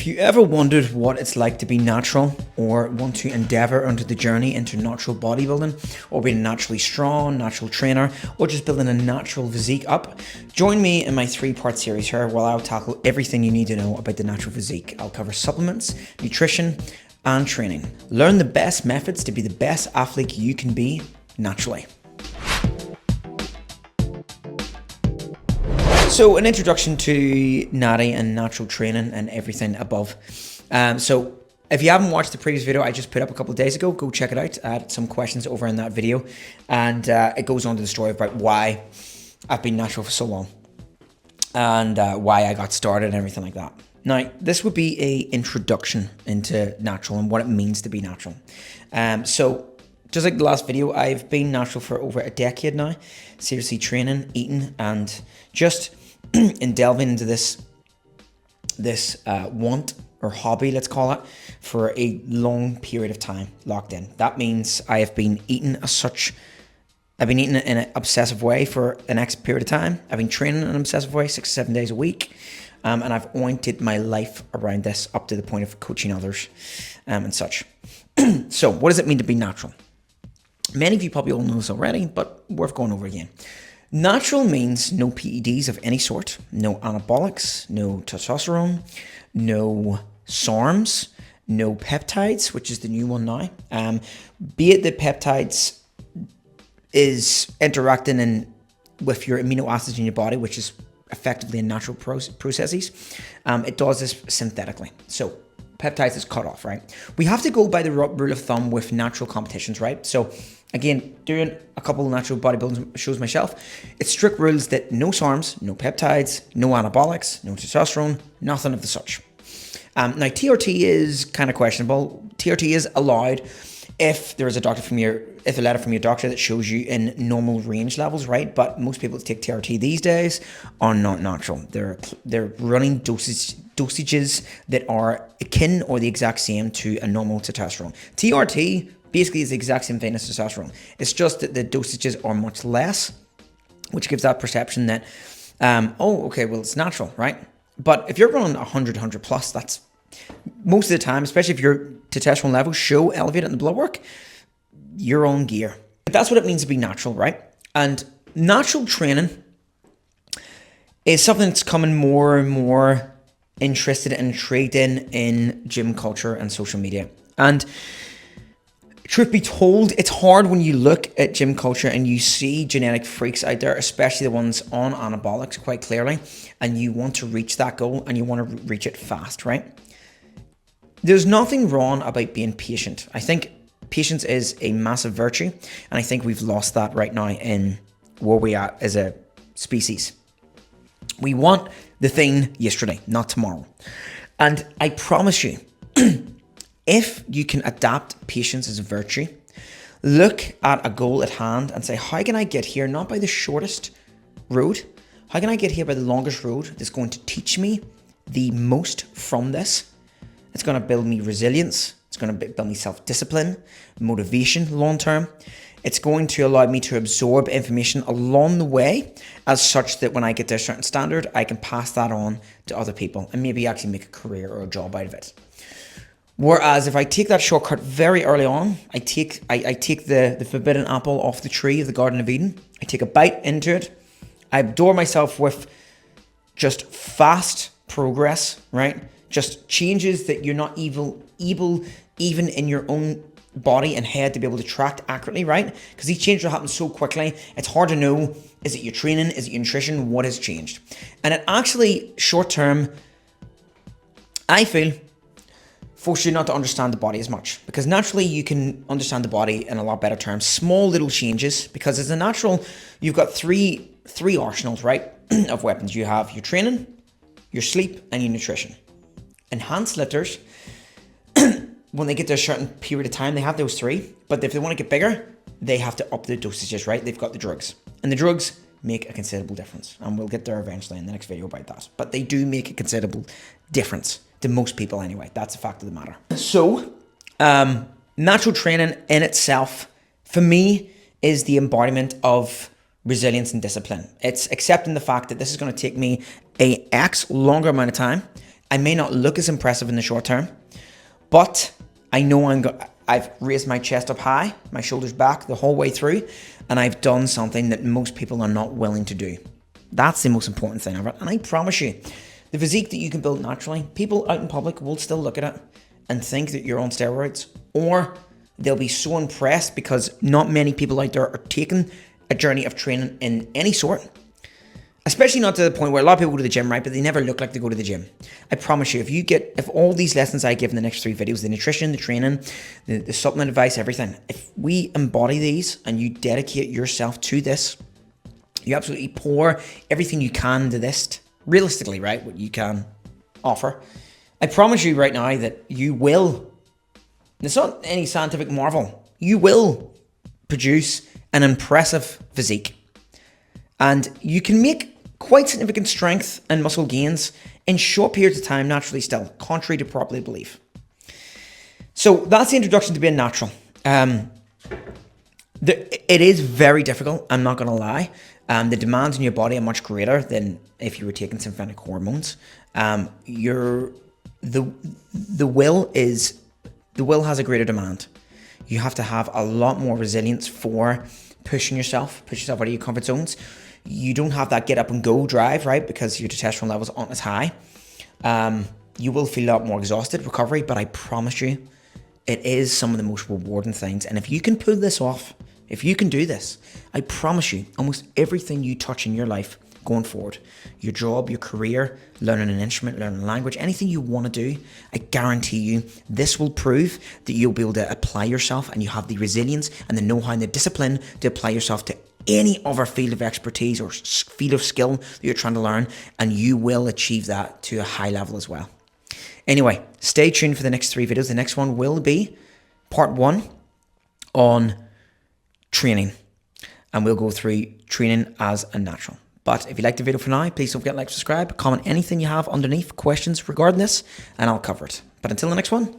If you ever wondered what it's like to be natural or want to endeavor onto the journey into natural bodybuilding or being a naturally strong, natural trainer or just building a natural physique up, join me in my 3-part series here where I'll tackle everything you need to know about the natural physique. I'll cover supplements, nutrition and training. Learn the best methods to be the best athlete you can be naturally. So an introduction to Natty and natural training and everything above. So if you haven't watched the previous video I just put up a couple of days ago, go check it out. I had some questions over in that video and it goes on to the story about why I've been natural for so long and why I got started and everything like that. Now, this would be an introduction into natural and what it means to be natural. So just like the last video, I've been natural for over a decade now, seriously training, eating, and just in delving into this want or hobby, let's call it, for a long period of time, locked in. That means I have been eating I've been eating in an obsessive way for the next period of time. I've been training in an obsessive way 6 to 7 days a week. And I've oriented my life around this up to the point of coaching others and such. So what does it mean to be natural? Many of you probably all know this already, but worth going over again. Natural means no PEDs of any sort, no anabolics, no testosterone, no SARMs, no peptides, which is the new one now. Be it the peptides is interacting with your amino acids in your body, which is effectively in natural processes. It does this synthetically. So peptides is cut off, right? We have to go by the rule of thumb with natural competitions, right? So again, doing a couple of natural bodybuilding shows myself, it's strict rules that no SARMs, no peptides, no anabolics, no testosterone, nothing of the such. Now TRT is kind of questionable. TRT is allowed if there is a letter from your doctor that shows you in normal range levels, right? But most people that take TRT these days are not natural. They're running dosages that are akin or the exact same to a normal testosterone. TRT basically is the exact same thing as testosterone. It's just that the dosages are much less, which gives that perception that, oh, okay, well, it's natural, right? But if you're running 100 plus, that's most of the time, especially if your testosterone levels show elevated in the blood work, you're on gear. That's what it means to be natural, right? And natural training is something that's coming more and more interested and intrigued in gym culture and social media. And truth be told, it's hard when you look at gym culture and you see genetic freaks out there, especially the ones on anabolics quite clearly, and you want to reach that goal and you want to reach it fast, right? There's nothing wrong about being patient. I think patience is a massive virtue, and I think we've lost that right now in where we are as a species. We want the thing yesterday, not tomorrow. And I promise you, if you can adapt patience as a virtue, look at a goal at hand and say, how can I get here, not by the shortest road? How can I get here by the longest road that's going to teach me the most from this? It's going to build me resilience. It's going to build me self-discipline, motivation long-term. It's going to allow me to absorb information along the way as such that when I get to a certain standard, I can pass that on to other people and maybe actually make a career or a job out of it. Whereas if I take that shortcut very early on, I take the forbidden apple off the tree of the Garden of Eden. I take a bite into it. I adore myself with just fast progress, right? Just changes that you're not able even in your own body and head to be able to track accurately, right? Because these changes will happen so quickly, it's hard to know, is it your training, is it your nutrition, what has changed? And it actually, short term, I feel, forces you not to understand the body as much. Because naturally, you can understand the body in a lot better terms. Small little changes, because as a natural, you've got three arsenals, right, of weapons. You have your training, your sleep, and your nutrition. Enhanced lifters, when they get to a certain period of time, they have those three. But if they want to get bigger, they have to up the dosages, right? They've got the drugs. And the drugs make a considerable difference. And we'll get there eventually in the next video about that. But they do make a considerable difference to most people anyway. That's a fact of the matter. So, natural training in itself, for me, is the embodiment of resilience and discipline. It's accepting the fact that this is going to take me a X longer amount of time I may not look as impressive in the short term, but I know I've raised my chest up high, my shoulders back the whole way through, and I've done something that most people are not willing to do. That's the most important thing of it. And I promise you, the physique that you can build naturally, people out in public will still look at it and think that you're on steroids, or they'll be so impressed because not many people out there are taking a journey of training in any sort. Especially not to the point where a lot of people go to the gym, right? But they never look like they go to the gym. I promise you, if all these lessons I give in the next 3 videos, the nutrition, the training, the supplement advice, everything, if we embody these and you dedicate yourself to this, you absolutely pour everything you can into this, realistically, right? What you can offer. I promise you right now that you will, and it's not any scientific marvel, you will produce an impressive physique. And you can make quite significant strength and muscle gains in short periods of time naturally still, contrary to popular belief. So that's the introduction to being natural. It is very difficult, I'm not going to lie. The demands on your body are much greater than if you were taking synthetic hormones. The will has a greater demand. You have to have a lot more resilience for push yourself out of your comfort zones. You don't have that get up and go drive, right? Because your testosterone levels aren't as high. You will feel a lot more exhausted, recovery, but I promise you, it is some of the most rewarding things. And if you can pull this off, if you can do this, I promise you, almost everything you touch in your life going forward, your job, your career, learning an instrument, learning a language, anything you want to do, I guarantee you, this will prove that you'll be able to apply yourself and you have the resilience and the know-how and the discipline to apply yourself to any other field of expertise or field of skill that you're trying to learn, and you will achieve that to a high level as well. Anyway, stay tuned for the next 3 videos. The next one will be part 1 on training, and we'll go through training as a natural. But if you liked the video for now, please don't forget to like, subscribe, comment anything you have underneath, questions regarding this, and I'll cover it. But until the next one,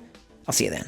I'll see you then.